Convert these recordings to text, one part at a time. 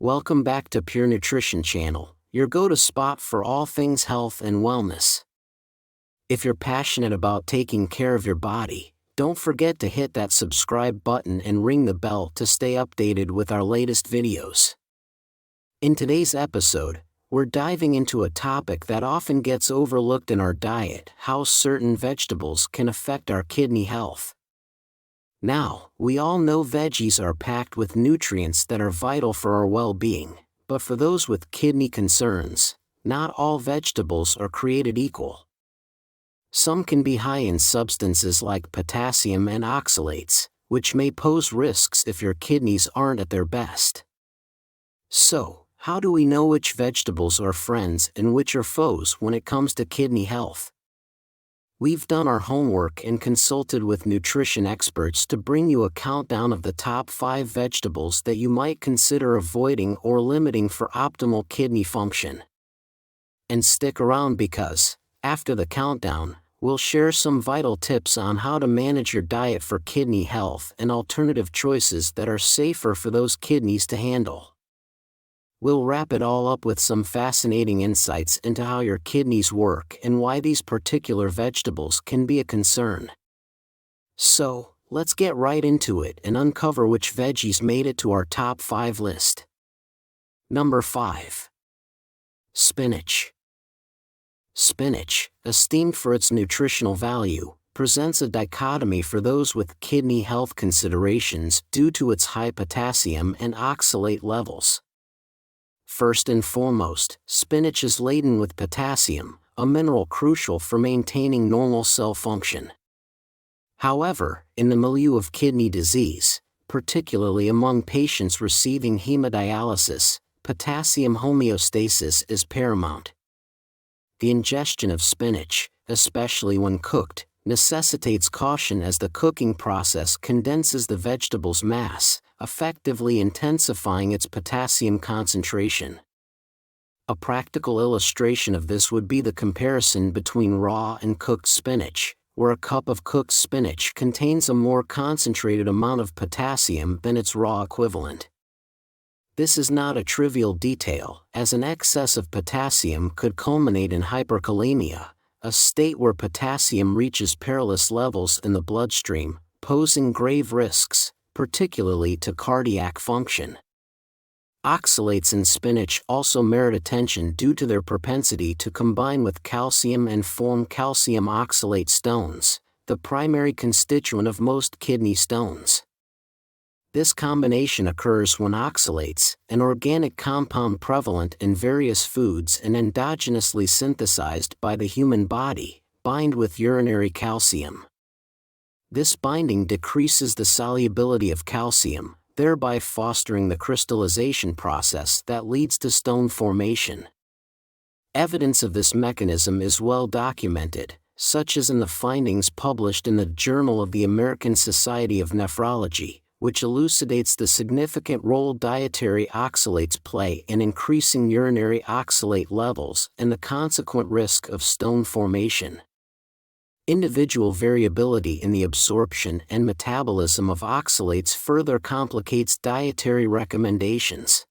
Welcome back to PureNutrition channel, your go-to spot for all things health and wellness. If you're passionate about taking care of your body, don't forget to hit that subscribe button and ring the bell to stay updated with our latest videos. In today's episode, we're diving into a topic that often gets overlooked in our diet: how certain vegetables can affect our kidney health. Now, we all know veggies are packed with nutrients that are vital for our well-being, but for those with kidney concerns, not all vegetables are created equal. Some can be high in substances like potassium and oxalates, which may pose risks if your kidneys aren't at their best. So, how do we know which vegetables are friends and which are foes when it comes to kidney health? We've done our homework and consulted with nutrition experts to bring you a countdown of the top 5 vegetables that you might consider avoiding or limiting for optimal kidney function. And stick around because, after the countdown, we'll share some vital tips on how to manage your diet for kidney health and alternative choices that are safer for those kidneys to handle. We'll wrap it all up with some fascinating insights into how your kidneys work and why these particular vegetables can be a concern. So, let's get right into it and uncover which veggies made it to our top 5 list. Number 5. Spinach. Spinach, esteemed for its nutritional value, presents a dichotomy for those with kidney health considerations due to its high potassium and oxalate levels. First and foremost, spinach is laden with potassium, a mineral crucial for maintaining normal cell function. However, in the milieu of kidney disease, particularly among patients receiving hemodialysis, potassium homeostasis is paramount. The ingestion of spinach, especially when cooked, necessitates caution as the cooking process condenses the vegetable's mass, effectively intensifying its potassium concentration. A practical illustration of this would be the comparison between raw and cooked spinach, where a cup of cooked spinach contains a more concentrated amount of potassium than its raw equivalent. This is not a trivial detail, as an excess of potassium could culminate in hyperkalemia, a state where potassium reaches perilous levels in the bloodstream, posing grave risks, particularly to cardiac function. Oxalates in spinach also merit attention due to their propensity to combine with calcium and form calcium oxalate stones, the primary constituent of most kidney stones. This combination occurs when oxalates, an organic compound prevalent in various foods and endogenously synthesized by the human body, bind with urinary calcium. This binding decreases the solubility of calcium, thereby fostering the crystallization process that leads to stone formation. Evidence of this mechanism is well documented, such as in the findings published in the Journal of the American Society of Nephrology, which elucidates the significant role dietary oxalates play in increasing urinary oxalate levels and the consequent risk of stone formation. Individual variability in the absorption and metabolism of oxalates further complicates dietary recommendations.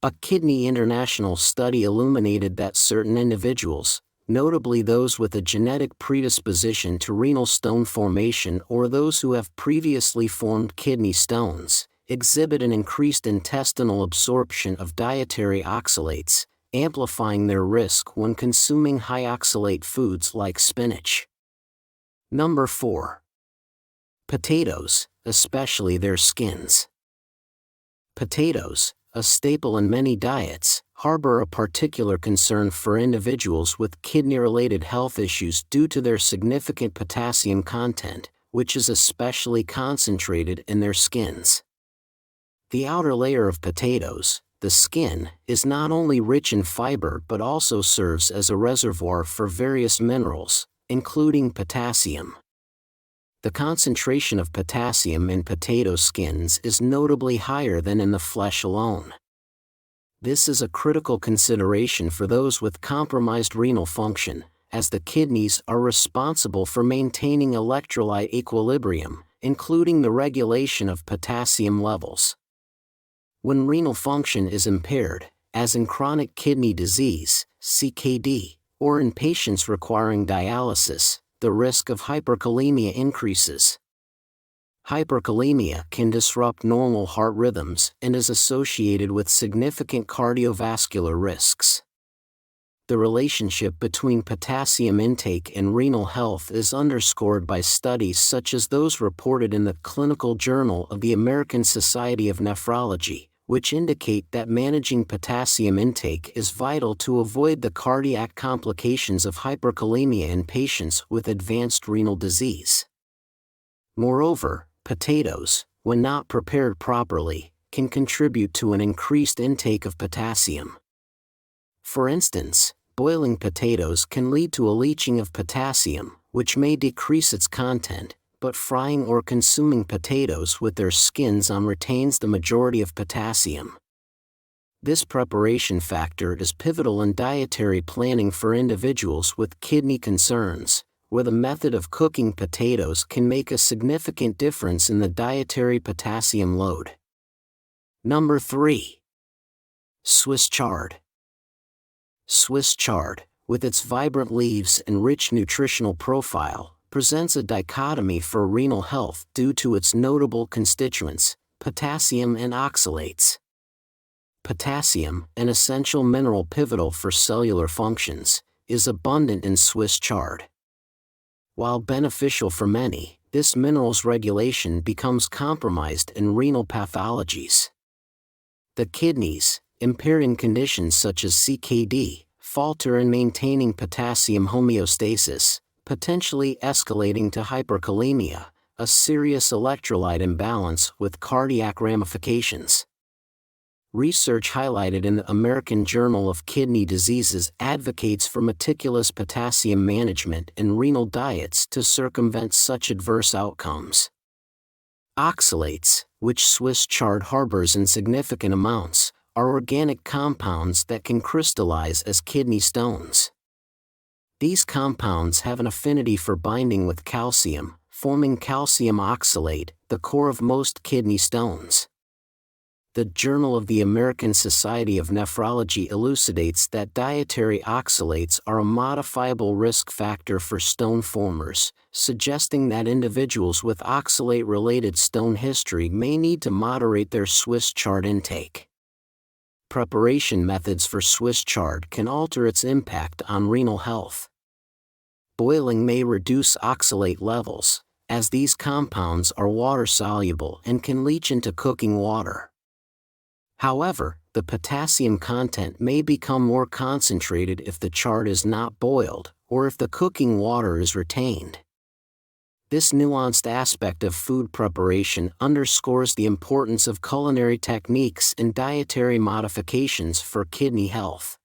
A Kidney International study illuminated that certain individuals, notably those with a genetic predisposition to renal stone formation or those who have previously formed kidney stones, exhibit an increased intestinal absorption of dietary oxalates, amplifying their risk when consuming high oxalate foods like spinach. Number 4. Potatoes, especially their skins. Potatoes, a staple in many diets, harbor a particular concern for individuals with kidney-related health issues due to their significant potassium content, which is especially concentrated in their skins. The outer layer of potatoes, the skin, is not only rich in fiber but also serves as a reservoir for various minerals, including potassium. The concentration of potassium in potato skins is notably higher than in the flesh alone. This is a critical consideration for those with compromised renal function, as the kidneys are responsible for maintaining electrolyte equilibrium, including the regulation of potassium levels. When renal function is impaired, as in chronic kidney disease, CKD, or in patients requiring dialysis, the risk of hyperkalemia increases. Hyperkalemia can disrupt normal heart rhythms and is associated with significant cardiovascular risks. The relationship between potassium intake and renal health is underscored by studies such as those reported in the Clinical Journal of the American Society of Nephrology, which indicate that managing potassium intake is vital to avoid the cardiac complications of hyperkalemia in patients with advanced renal disease. Moreover, potatoes, when not prepared properly, can contribute to an increased intake of potassium. For instance, boiling potatoes can lead to a leaching of potassium, which may decrease its content, but frying or consuming potatoes with their skins on retains the majority of potassium. This preparation factor is pivotal in dietary planning for individuals with kidney concerns, where the method of cooking potatoes can make a significant difference in the dietary potassium load. Number 3. Swiss chard. Swiss chard, with its vibrant leaves and rich nutritional profile, presents a dichotomy for renal health due to its notable constituents, potassium and oxalates. Potassium, an essential mineral pivotal for cellular functions, is abundant in Swiss chard. While beneficial for many, this mineral's regulation becomes compromised in renal pathologies. The kidneys, impaired in conditions such as CKD, falter in maintaining potassium homeostasis, potentially escalating to hyperkalemia, a serious electrolyte imbalance with cardiac ramifications. Research highlighted in the American Journal of Kidney Diseases advocates for meticulous potassium management in renal diets to circumvent such adverse outcomes. Oxalates, which Swiss chard harbors in significant amounts, are organic compounds that can crystallize as kidney stones. These compounds have an affinity for binding with calcium, forming calcium oxalate, the core of most kidney stones. The Journal of the American Society of Nephrology elucidates that dietary oxalates are a modifiable risk factor for stone formers, suggesting that individuals with oxalate-related stone history may need to moderate their Swiss chard intake. Preparation methods for Swiss chard can alter its impact on renal health. Boiling may reduce oxalate levels, as these compounds are water-soluble and can leach into cooking water. However, the potassium content may become more concentrated if the chard is not boiled, or if the cooking water is retained. This nuanced aspect of food preparation underscores the importance of culinary techniques and dietary modifications for kidney health.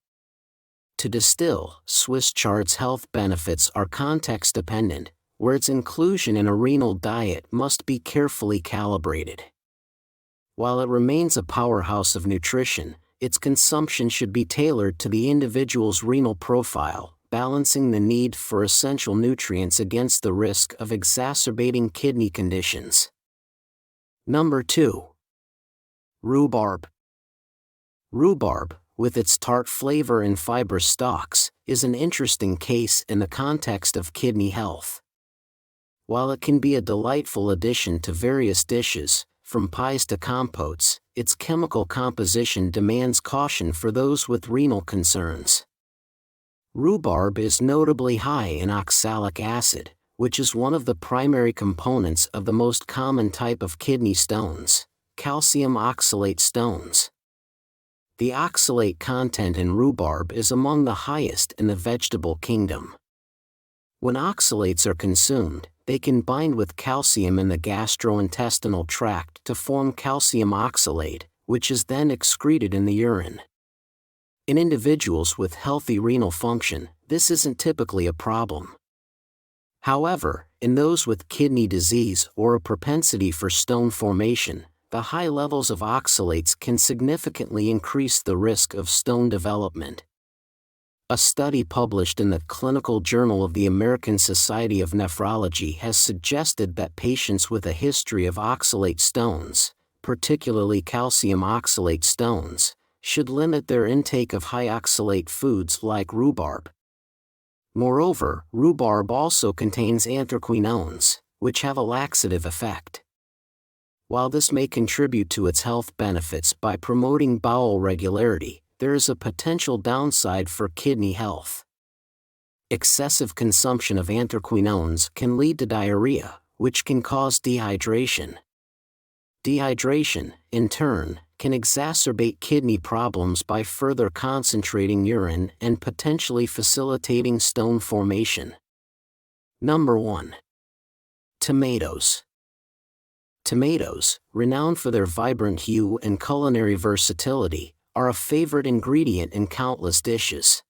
To distill, Swiss chard's health benefits are context-dependent, where its inclusion in a renal diet must be carefully calibrated. While it remains a powerhouse of nutrition, its consumption should be tailored to the individual's renal profile, balancing the need for essential nutrients against the risk of exacerbating kidney conditions. Number 2. Rhubarb. Rhubarb, with its tart flavor and fibrous stalks, is an interesting case in the context of kidney health. While it can be a delightful addition to various dishes, from pies to compotes, its chemical composition demands caution for those with renal concerns. Rhubarb is notably high in oxalic acid, which is one of the primary components of the most common type of kidney stones, calcium oxalate stones. The oxalate content in rhubarb is among the highest in the vegetable kingdom. When oxalates are consumed, they can bind with calcium in the gastrointestinal tract to form calcium oxalate, which is then excreted in the urine. In individuals with healthy renal function, this isn't typically a problem. However, in those with kidney disease or a propensity for stone formation, the high levels of oxalates can significantly increase the risk of stone development. A study published in the Clinical Journal of the American Society of Nephrology has suggested that patients with a history of oxalate stones, particularly calcium oxalate stones, should limit their intake of high oxalate foods like rhubarb. Moreover, rhubarb also contains anthraquinones, which have a laxative effect. While this may contribute to its health benefits by promoting bowel regularity, there is a potential downside for kidney health. Excessive consumption of anthraquinones can lead to diarrhea, which can cause dehydration. Dehydration, in turn, can exacerbate kidney problems by further concentrating urine and potentially facilitating stone formation. Number 1. Tomatoes. Tomatoes, renowned for their vibrant hue and culinary versatility, are a favorite ingredient in countless dishes.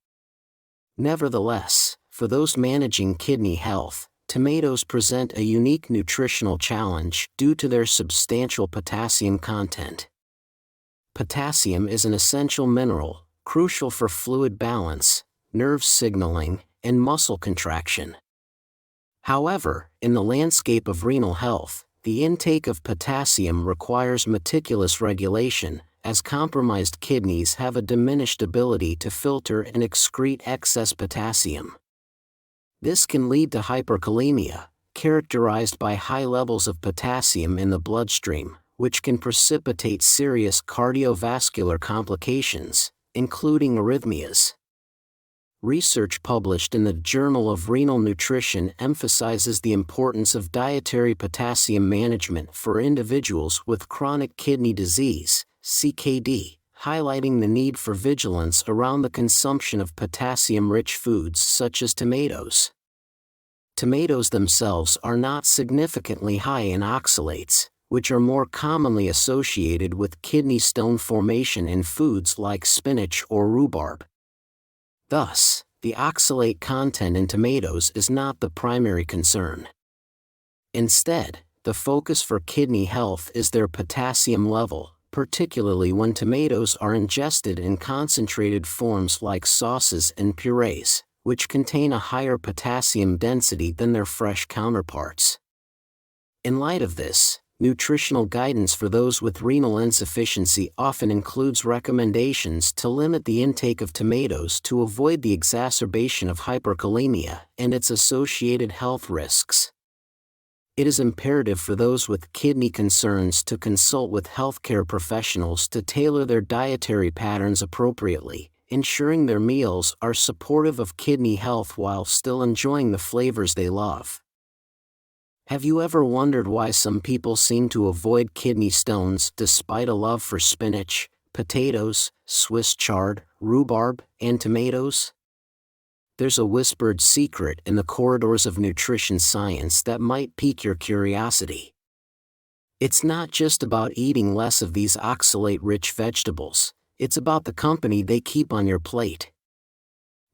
Nevertheless, for those managing kidney health, tomatoes present a unique nutritional challenge due to their substantial potassium content. Potassium is an essential mineral, crucial for fluid balance, nerve signaling, and muscle contraction. However, in the landscape of renal health, the intake of potassium requires meticulous regulation, as compromised kidneys have a diminished ability to filter and excrete excess potassium. This can lead to hyperkalemia, characterized by high levels of potassium in the bloodstream, which can precipitate serious cardiovascular complications, including arrhythmias. Research published in the Journal of Renal Nutrition emphasizes the importance of dietary potassium management for individuals with chronic kidney disease, CKD, highlighting the need for vigilance around the consumption of potassium-rich foods such as tomatoes. Tomatoes themselves are not significantly high in oxalates, which are more commonly associated with kidney stone formation in foods like spinach or rhubarb. Thus, the oxalate content in tomatoes is not the primary concern. Instead, the focus for kidney health is their potassium level, particularly when tomatoes are ingested in concentrated forms like sauces and purees, which contain a higher potassium density than their fresh counterparts. In light of this, nutritional guidance for those with renal insufficiency often includes recommendations to limit the intake of tomatoes to avoid the exacerbation of hyperkalemia and its associated health risks. It is imperative for those with kidney concerns to consult with healthcare professionals to tailor their dietary patterns appropriately, ensuring their meals are supportive of kidney health while still enjoying the flavors they love. Have you ever wondered why some people seem to avoid kidney stones despite a love for spinach, potatoes, Swiss chard, rhubarb, and tomatoes? There's a whispered secret in the corridors of nutrition science that might pique your curiosity. It's not just about eating less of these oxalate-rich vegetables, it's about the company they keep on your plate.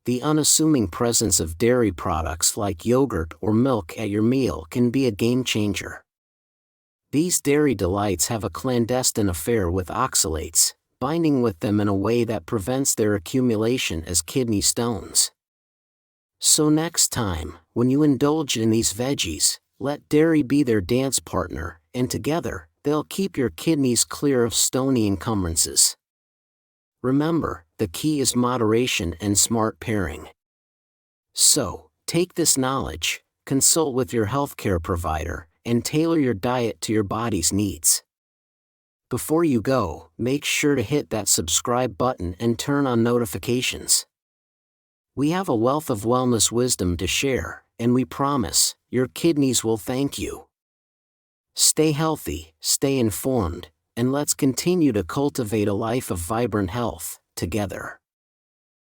The unassuming presence of dairy products like yogurt or milk at your meal can be a game changer. These dairy delights have a clandestine affair with oxalates, binding with them in a way that prevents their accumulation as kidney stones. So next time, when you indulge in these veggies, let dairy be their dance partner, and together, they'll keep your kidneys clear of stony encumbrances. Remember, the key is moderation and smart pairing. So, take this knowledge, consult with your healthcare provider, and tailor your diet to your body's needs. Before you go, make sure to hit that subscribe button and turn on notifications. We have a wealth of wellness wisdom to share, and we promise, your kidneys will thank you. Stay healthy, stay informed, and let's continue to cultivate a life of vibrant health, together.